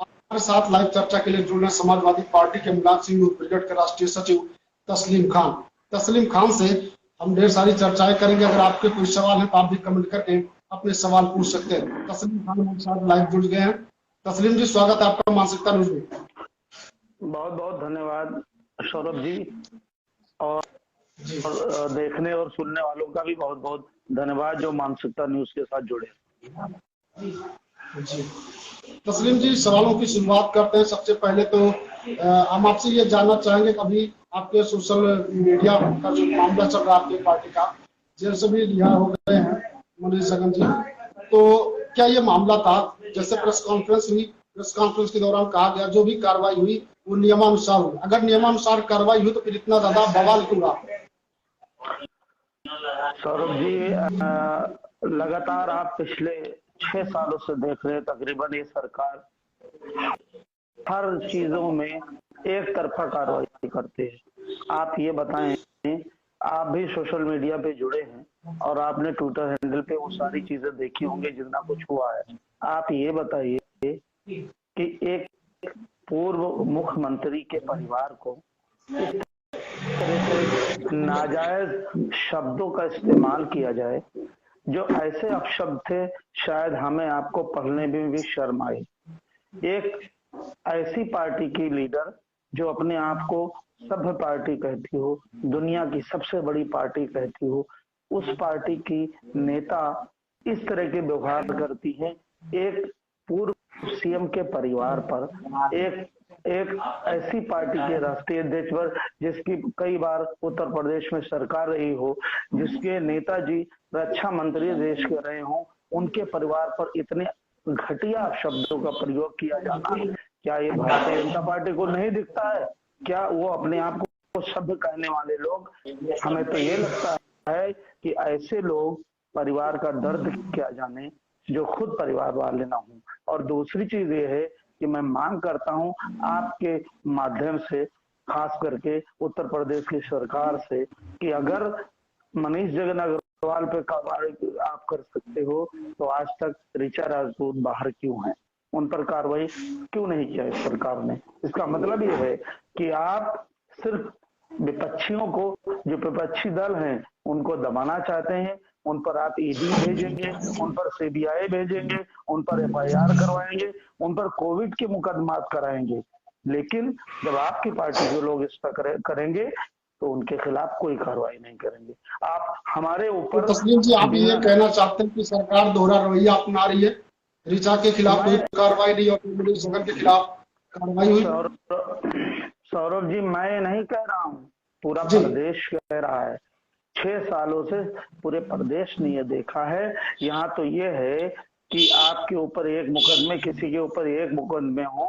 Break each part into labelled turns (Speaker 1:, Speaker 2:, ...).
Speaker 1: हमारे साथ लाइव चर्चा के लिए जुड़ रहे हैं समाजवादी पार्टी के मुलायम सिंह ब्रिगेड के राष्ट्रीय सचिव तस्लीम खान। तस्लीम खान से हम ढेर सारी चर्चाएं करेंगे। अगर आपके कोई सवाल है तो आप भी कमेंट करके अपने सवाल पूछ सकते हैं। तस्लीम खान हमारे साथ लाइव जुड़ गए हैं। तस्लीम जी, स्वागत है आपका मानसिकता न्यूज में।
Speaker 2: बहुत बहुत धन्यवाद सौरभ जी, और देखने और सुनने वालों का भी बहुत बहुत धन्यवाद जो मानसिकता न्यूज के साथ जुड़े।
Speaker 1: जी तस्लीम जी, सवालों की शुरुआत करते हैं। सबसे पहले तो हम आपसे ये जानना चाहेंगे कि अभी आपके सोशल मीडिया का जो मामला चल रहा है आपकी पार्टी का, जेल से भी रिहा हो गए हैं मनीष जगन जी, तो क्या ये मामला था? जैसे प्रेस कॉन्फ्रेंस हुई, प्रेस कॉन्फ्रेंस के दौरान कहा गया जो भी कार्रवाई हुई वो नियमानुसार हुई। अगर नियमानुसार कार्रवाई हुई तो फिर इतना ज्यादा बवाल क्यों रहा?
Speaker 2: सौरभ जी, लगातार आप पिछले 6 सालों से देख रहे हैं, तकरीबन ये सरकार हर चीजों में एक तरफा कार्रवाई करते हैं। आप ये बताएं, आप भी सोशल मीडिया पे जुड़े हैं और आपने ट्विटर हैंडल पे वो सारी चीजें देखी होंगी जितना कुछ हुआ है। आप ये बताइए कि एक पूर्व मुख्यमंत्री के परिवार को इस तरह से नाजायज शब्दों का इस्तेमाल किया जाए, जो ऐसे अपशब्द थे शायद हमें आपको पढ़ने में भी शर्म आई। एक ऐसी पार्टी की लीडर जो अपने आप को सभ्य पार्टी कहती हो, दुनिया की सबसे बड़ी पार्टी कहती हो, उस पार्टी की नेता इस तरह के व्यवहार करती है एक पूर्व सीएम के परिवार पर, एक एक ऐसी पार्टी के राष्ट्रीय अध्यक्ष पर जिसकी कई बार उत्तर प्रदेश में सरकार रही हो, जिसके नेताजी रक्षा मंत्री देश के रहे हों, उनके परिवार पर इतने घटिया शब्दों का प्रयोग किया जाना, क्या ये भारतीय जनता पार्टी को नहीं दिखता है? क्या वो अपने आप को सभ्य कहने वाले लोग, हमें तो ये लगता है कि ऐसे लोग परिवार का दर्द क्या जाने जो खुद परिवार वाले ना हों। और दूसरी चीज ये है कि मैं मांग करता हूं आपके माध्यम से, खास करके उत्तर प्रदेश की सरकार से, कि अगर मनीष जगन अग्रवाल पे कार्रवाई आप कर सकते हो तो आज तक ऋचा राजपूत बाहर क्यों है? उन पर कार्रवाई क्यों नहीं किया इस सरकार ने? इसका मतलब ये है कि आप सिर्फ विपक्षियों को, जो विपक्षी दल हैं, उनको दबाना चाहते हैं। उन पर आप ईडी भेजेंगे, उन पर सीबीआई भेजेंगे, उन पर एफआईआर करवाएंगे, उन पर कोविड के मुकदमात कराएंगे, लेकिन जब आपकी पार्टी के लोग इस पर करेंगे तो उनके खिलाफ कोई कार्रवाई नहीं करेंगे। आप हमारे
Speaker 1: तो
Speaker 2: ऊपर
Speaker 1: तस्लीम जी, आप ये कहना चाहते हैं कि सरकार दोहरा रवैया अपना रही है, ऋचा के खिलाफ कोई कार्रवाई नहीं और मनीष जगन के खिलाफ कार्रवाई हुई?
Speaker 2: सौरभ जी, मैं नहीं कह रहा हूँ, पूरा प्रदेश कह रहा है। 6 सालों से पूरे प्रदेश ने ये देखा है। यहाँ तो ये है कि आपके ऊपर एक मुकदमे, किसी के ऊपर एक मुकदमे हो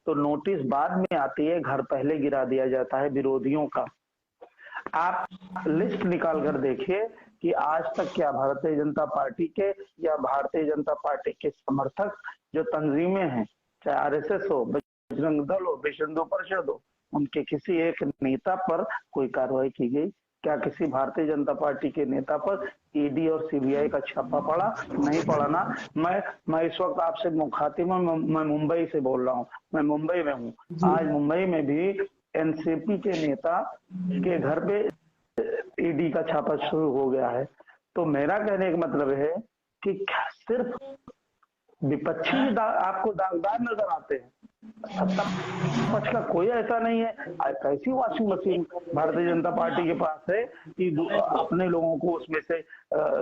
Speaker 2: तो नोटिस बाद में आती है, घर पहले गिरा दिया जाता है विरोधियों का। आप लिस्ट निकाल कर देखिए कि आज तक क्या भारतीय जनता पार्टी के या भारतीय जनता पार्टी के समर्थक जो तंजीमें हैं, चाहे आरएसएस हो, बजरंग दल हो, विश्व हिंदू परिषद हो, उनके किसी एक नेता पर कोई कार्रवाई की गई? क्या किसी भारतीय जनता पार्टी के नेता पर ईडी और सीबीआई का छापा पड़ा? नहीं पड़ा ना। मैं इस वक्त आपसे मुखातिब हूं, मैं मुंबई से बोल रहा हूँ, मैं मुंबई में हूँ। आज मुंबई में भी एनसीपी के नेता के घर पे ईडी का छापा शुरू हो गया है। तो मेरा कहने का मतलब है कि सिर्फ विपक्षी आपको दागदार नजर आते हैं, सत्ता पक्ष का कोई ऐसा नहीं है। कैसी washing machine Bharatiya Janata party के पास है कि अपने लोगों को उसमें से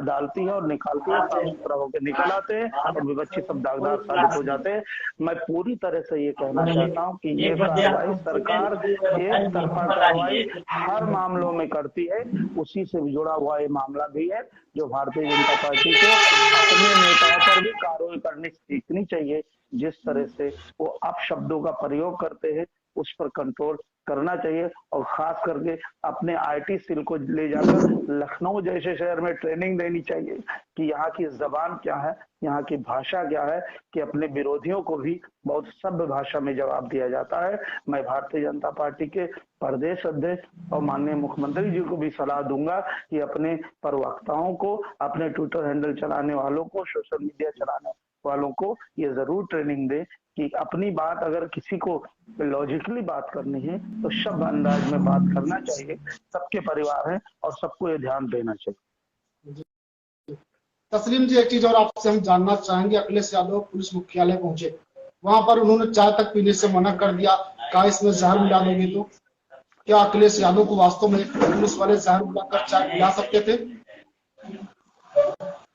Speaker 2: डालती है और निकालती है, साफ सुथरा होकर निकल आते हैं और विपक्षी सब दागदार साबित हो जाते हैं। मैं पूरी तरह से ये कहना चाहता हूं कि ये कार्रवाई सरकार एक तरफा कार्रवाई हर मामलों में करती है। उसी से जुड़ा हुआ ये मामला भी है जो भारतीय जनता पार्टी को अपने नेताओं पर भी कार्रवाई करनी सीखनी चाहिए। जिस तरह से वो अपशब्दों का प्रयोग करते हैं उस पर कंट्रोल करना चाहिए, और खास करके अपने आईटी सेल को ले जाकर लखनऊ जैसे शहर में ट्रेनिंग देनी चाहिए कि यहाँ की जबान क्या है, यहाँ की भाषा क्या है, कि अपने विरोधियों को भी बहुत सभ्य भाषा में जवाब दिया जाता है। मैं भारतीय जनता पार्टी के प्रदेश अध्यक्ष और माननीय मुख्यमंत्री जी को भी सलाह दूंगा कि अपने प्रवक्ताओं को, अपने ट्विटर हैंडल चलाने वालों को, सोशल मीडिया चलाने वालों को ये जरूर ट्रेनिंग दे कि अपनी बात अगर किसी को लॉजिकली बात करनी है तो शब्द अंदाज में बात करना चाहिए। सबके परिवार है और सबको ये ध्यान देना चाहिए।
Speaker 1: तस्लीम जी, एक चीज और आपसे हम जानना चाहेंगे, अखिलेश यादव पुलिस मुख्यालय पहुंचे, वहां पर उन्होंने चाय तक पीने से मना कर दिया, कहा इसमें जहर मिला दोगे। तो क्या अखिलेश यादव को वास्तव में पुलिस वाले जहर मिलाकर चाय पिला सकते थे?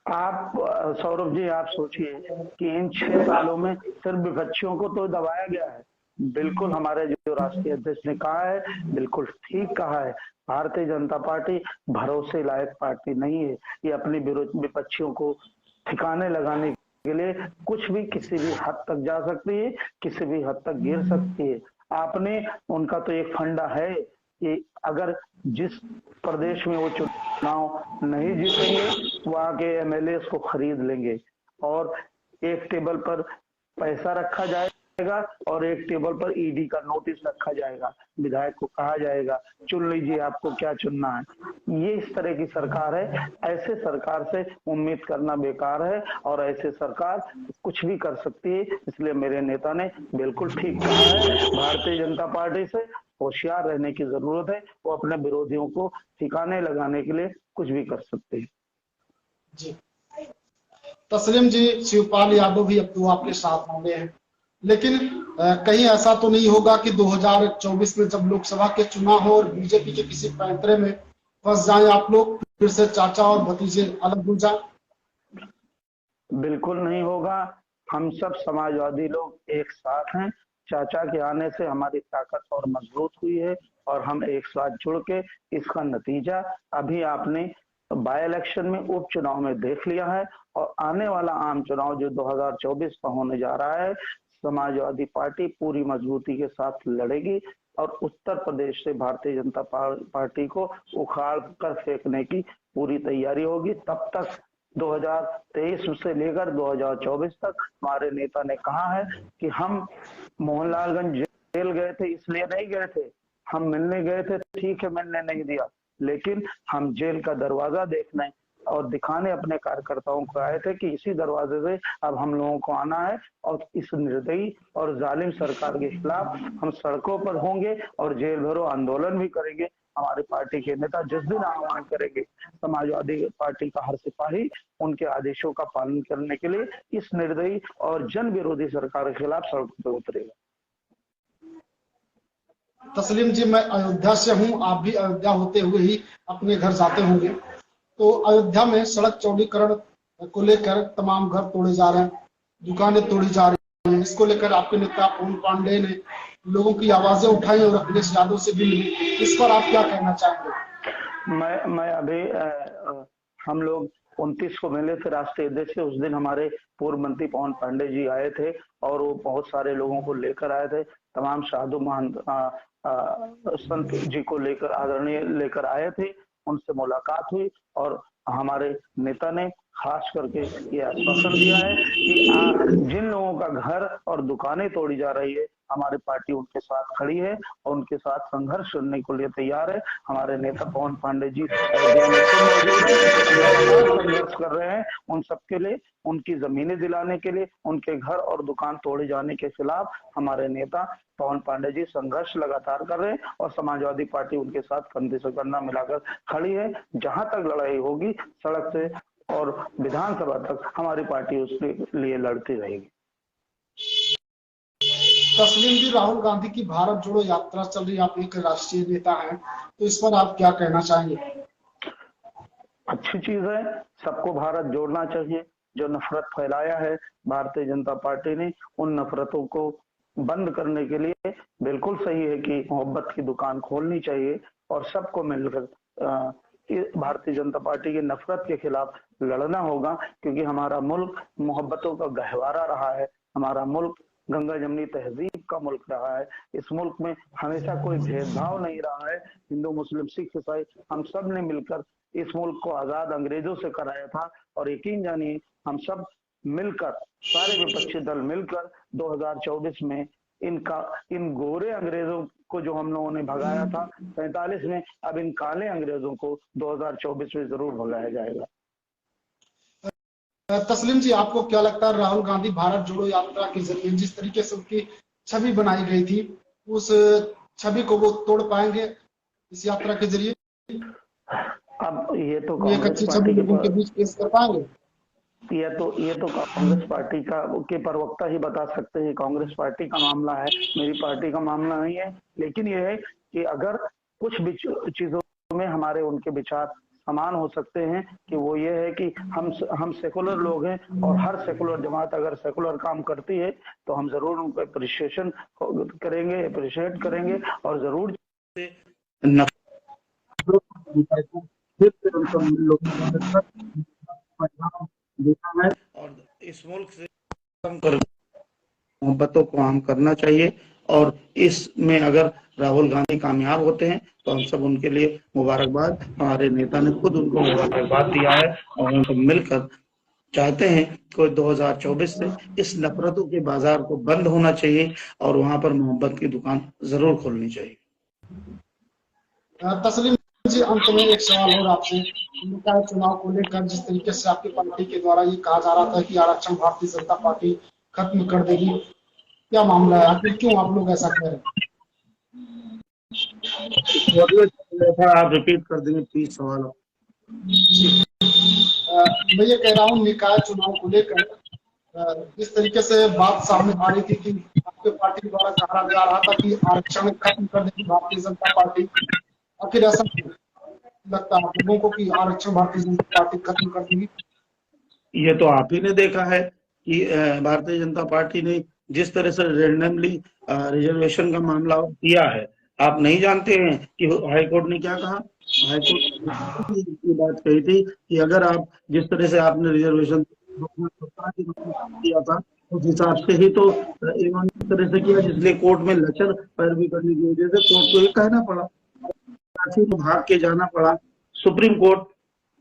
Speaker 2: आप सौरभ जी, आप सोचिए कि इन 6 सालों में सिर्फ विपक्षियों को तो दबाया गया है। बिल्कुल हमारे जो राष्ट्रीय अध्यक्ष ने कहा है, बिल्कुल ठीक कहा है। भारतीय जनता पार्टी भरोसे लायक पार्टी नहीं है। ये अपनी विपक्षियों को ठिकाने लगाने के लिए कुछ भी किसी भी हद तक जा सकती है, किसी भी हद तक गिर सकती है। आपने उनका तो एक फंडा है कि अगर जिस प्रदेश में वो चुनाव नहीं जीतेंगे वहां के एमएलए को खरीद लेंगे और एक टेबल पर पैसा रखा जाएगा और एक टेबल पर ईडी का नोटिस रखा जाएगा। विधायक को कहा जाएगा चुन लीजिए आपको क्या चुनना है। ये इस तरह की सरकार है। ऐसे सरकार से उम्मीद करना बेकार है और ऐसे सरकार कुछ भी कर सकती है। इसलिए मेरे नेता ने बिल्कुल ठीक कहा है, भारतीय जनता पार्टी से होशियार रहने की जरूरत है। वो अपने विरोधियों को ठिकाने लगाने के लिए कुछ भी कर सकते हैं।
Speaker 1: जी तस्लीम जी, शिवपाल यादव भी अब तो आपके साथ होंगे हैं, लेकिन कहीं ऐसा तो नहीं होगा कि 2024 में जब लोकसभा के चुनाव हो और बीजेपी के किसी पैंतरे में फंस जाएं आप लोग, फिर से चाचा और भतीजे अलग हो जाए?
Speaker 2: बिल्कुल नहीं होगा। हम सब समाजवादी लोग एक साथ हैं। चाचा के आने से हमारी ताकत और मजबूत हुई है और हम एक साथ जुड़ के इसका नतीजा अभी आपने बाय इलेक्शन में, उपचुनाव में देख लिया है। और आने वाला आम चुनाव जो 2024 का होने जा रहा है, समाजवादी पार्टी पूरी मजबूती के साथ लड़ेगी और उत्तर प्रदेश से भारतीय जनता पार्टी को उखाड़ कर फेंकने की पूरी तैयारी होगी। तब तक 2023 से लेकर 2024 तक हमारे नेता ने कहा है कि हम मोहनलालगंज जेल गए थे इसलिए नहीं गए थे, हम मिलने गए थे, ठीक है मिलने नहीं दिया, लेकिन हम जेल का दरवाजा देखने और दिखाने अपने कार्यकर्ताओं को आए थे कि इसी दरवाजे से अब हम लोगों को आना है और इस निर्दयी और जालिम सरकार के खिलाफ हम सड़कों पर होंगे और जेल भरो आंदोलन भी करेंगे। हमारी पार्टी के नेता जिस दिन आह्वान करेंगे, समाजवादी पार्टी का हर सिपाही उनके आदेशों का पालन करने के लिए इस निर्दयी और जन विरोधी सरकार के खिलाफ सड़कों पर उतरेगा।
Speaker 1: तस्लीम जी, मैं अयोध्या से हूं, आप भी अयोध्या होते हुए ही अपने घर जाते होंगे। तो अयोध्या में सड़क चौड़ीकरण को लेकर तमाम घर तोड़े जा रहे हैं, दुकानें तोड़ी जा रही हैं। इसको लेकर आपके नेता पवन पांडे ने लोगों की आवाजें उठाई और अखिलेश यादव से भी मिली। इस पर आप क्या कहना चाहेंगे?
Speaker 2: मैं अभी हम लोग 29 को मिले थे राष्ट्रीय अध्यक्ष से। उस दिन हमारे पूर्व मंत्री पवन पांडे जी आए थे और वो बहुत सारे लोगों को लेकर आए थे। तमाम साधु महंत संत जी को लेकर, आदरणीय लेकर आए थे। उनसे मुलाकात हुई और हमारे नेता ने खास करके ये आश्वासन दिया है कि जिन लोगों का घर और दुकानें तोड़ी जा रही है, हमारी पार्टी उनके साथ खड़ी है और उनके साथ संघर्ष करने के लिए तैयार है। हमारे नेता पवन पांडे जी अयोध्या में खुद मौजूद है, लगातार संघर्ष कर रहे हैं उन सबके लिए, उनकी जमीनें दिलाने के लिए। उनके घर और दुकान तोड़े जाने के खिलाफ हमारे नेता पवन पांडे जी संघर्ष लगातार कर रहे हैं और समाजवादी पार्टी उनके साथ कंधे से कंधा मिलाकर खड़ी है। जहां तक लड़ाई होगी सड़क से और विधानसभा तक हमारी पार्टी उसके लिए लड़ती रहेगी।
Speaker 1: तस्लीम जी, राहुल गांधी की भारत जोड़ो यात्रा चल रही है, आप एक राष्ट्रीय नेता हैं, तो इस पर आप क्या कहना चाहेंगे?
Speaker 2: अच्छी चीज है, सबको भारत जोड़ना चाहिए। जो नफरत फैलाया है भारतीय जनता पार्टी ने, उन नफरतों को बंद करने के लिए बिल्कुल सही है कि मोहब्बत की दुकान खोलनी चाहिए और सबको मिलकर भारतीय जनता पार्टी की नफरत के खिलाफ लड़ना होगा। क्योंकि हमारा मुल्क मोहब्बतों का गहवारा रहा है, हमारा मुल्क गंगा जमनी तहजीब का मुल्क रहा है। इस मुल्क में हमेशा कोई भेदभाव नहीं रहा है। हिंदू मुस्लिम सिख ईसाई हम सब ने मिलकर इस मुल्क को आजाद अंग्रेजों से कराया था और यकीन जानिए हम सब मिलकर, सारे विपक्षी दल मिलकर 2024 में इन गोरे अंग्रेजों को जो हम लोगों ने भगाया था 45 में, अब इन काले अंग्रेजों को 2024 में जरूर भगाया जाएगा।
Speaker 1: तस्लीम जी, आपको क्या लगता है राहुल गांधी भारत जोड़ो यात्रा के जरिए जिस तरीके से उनकी छवि बनाई गई थी, उस छवि को वो तोड़ पाएंगे इस यात्रा के जरिए?
Speaker 2: अब ये तो
Speaker 1: कोई एक
Speaker 2: कांग्रेस
Speaker 1: अच्छी छवि
Speaker 2: पार्टी
Speaker 1: लोगों के बीच पेश कर पाएंगे?
Speaker 2: ये तो कांग्रेस पार्टी के प्रवक्ता ही बता सकते हैं। कांग्रेस पार्टी का मामला है, मेरी पार्टी का मामला नहीं है। लेकिन ये है कि अगर कुछ भी चीजों में हमारे उनके विचार समान हो सकते हैं कि वो ये है कि हम सेकुलर लोग हैं, और हर सेकुलर जमात अगर सेकुलर काम करती है तो हम जरूर उनको अप्रिशिएट करेंगे और जरूर
Speaker 3: देखा है। और इस मुल्क से कम कर मोहब्बतों को आम करना चाहिए, और इसमें अगर राहुल गांधी कामयाब होते हैं तो हम सब उनके लिए मुबारकबाद। हमारे नेता ने खुद उनको मुबारकबाद दिया है और हम सब मिलकर चाहते हैं कि 2024 से इस नफरतों के बाजार को बंद होना चाहिए और वहां पर मोहब्बत की दुकान जरूर खोलनी चाहिए।
Speaker 1: तस्लीम जी, अंत में एक सवाल और आपसे, निकाय चुनाव को लेकर जिस तरीके से आपकी पार्टी के द्वारा ये कहा जा रहा था कि आरक्षण भारतीय जनता पार्टी खत्म कर देगी, क्या मामला है? आखिर क्यों आप लोग ऐसा कह रहे हैं?
Speaker 3: आप रिपीट कर देंगे प्लीज सवाल?
Speaker 1: मैं ये कह रहा हूँ, निकाय चुनाव को लेकर जिस तरीके से बात सामने आ रही थी कि आपके पार्टी द्वारा कहा जा रहा था कि आरक्षण खत्म कर देगी भारतीय जनता पार्टी, आखिर ऐसा लगता है आप लोगों को कि आरक्षण भारतीय जनता पार्टी खत्म कर देगी?
Speaker 3: ये तो आप ही ने देखा है कि भारतीय जनता पार्टी ने जिस तरह से रैंडमली रिजर्वेशन का मामला किया है। आप नहीं जानते हैं कि हाई कोर्ट ने क्या कहा? हाई कोर्ट ने ये बात कही थी कि अगर आप जिस तरह से आपने रिजर्वेशन किया था उस हिसाब से ही तो इन्होंने इस तरह से किया, जिसलिए कोर्ट में लचर पैरवी करने की वजह से कोर्ट को ये कहना पड़ा, तो भाग के जाना पड़ा सुप्रीम कोर्ट।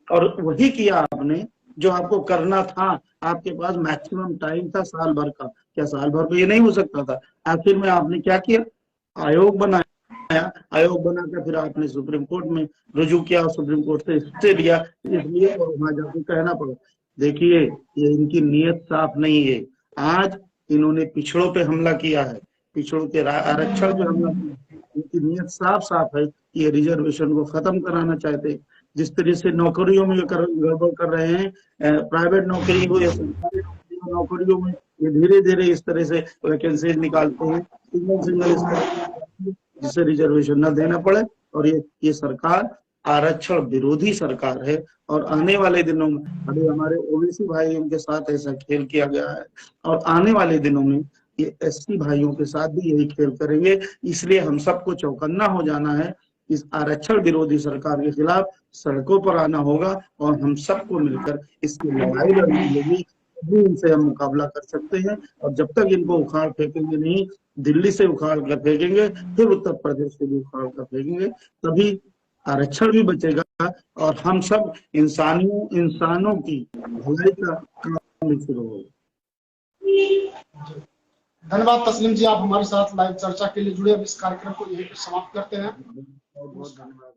Speaker 3: और वही किया आपने जो आपको करना था। आपके पास मैक्सिमम टाइम था साल भर का, क्या साल भर में ये नहीं हो सकता था? आखिर में आपने क्या किया? आयोग बनाया, आयोग बनाकर फिर आपने सुप्रीम कोर्ट में रुजू किया और सुप्रीम कोर्ट से स्टे लिया, इसलिए और वहां जाकर कहना पड़ा। देखिए, ये इनकी नीयत साफ नहीं है। आज इन्होंने पिछड़ों पे हमला किया है, पिछड़ों के आरक्षण पे हमला किया है। इनकी नीयत साफ साफ है कि ये रिजर्वेशन को खत्म कराना चाहते हैं। जिस तरह से नौकरियों में गड़बड़ कर रहे हैं, प्राइवेट नौकरी हो या सरकारी नौकरियों में ये धीरे धीरे इस तरह से वैकेंसीज निकालते हैं सिंगल जिससे रिजर्वेशन न देना पड़े। और ये सरकार आरक्षण विरोधी सरकार है, और आने वाले दिनों में अभी हमारे ओबीसी भाइयों के साथ ऐसा खेल किया गया है, और आने वाले दिनों में ये एसटी भाइयों के साथ भी यही खेल करेंगे। इसलिए हम सबको चौकन्ना हो जाना है। इस आरक्षण विरोधी सरकार के खिलाफ सड़कों पर आना होगा और हम सबको मिलकर इसकी लड़ाई लड़नी होगी, तभी इनसे हम मुकाबला कर सकते हैं। और जब तक इनको उखाड़ फेंकेंगे नहीं, दिल्ली से उखाड़ कर फेंकेंगे, फिर उत्तर प्रदेश से भी उखाड़ कर फेंकेंगे, तभी आरक्षण भी बचेगा और हम सब इंसानों की भलाई का काम शुरू होगा।
Speaker 1: धन्यवाद तस्लीम जी, आप हमारे साथ लाइव चर्चा के लिए जुड़े। अब इस कार्यक्रम को यहीं पर समाप्त करते हैं।
Speaker 3: बहुत बहुत धन्यवाद।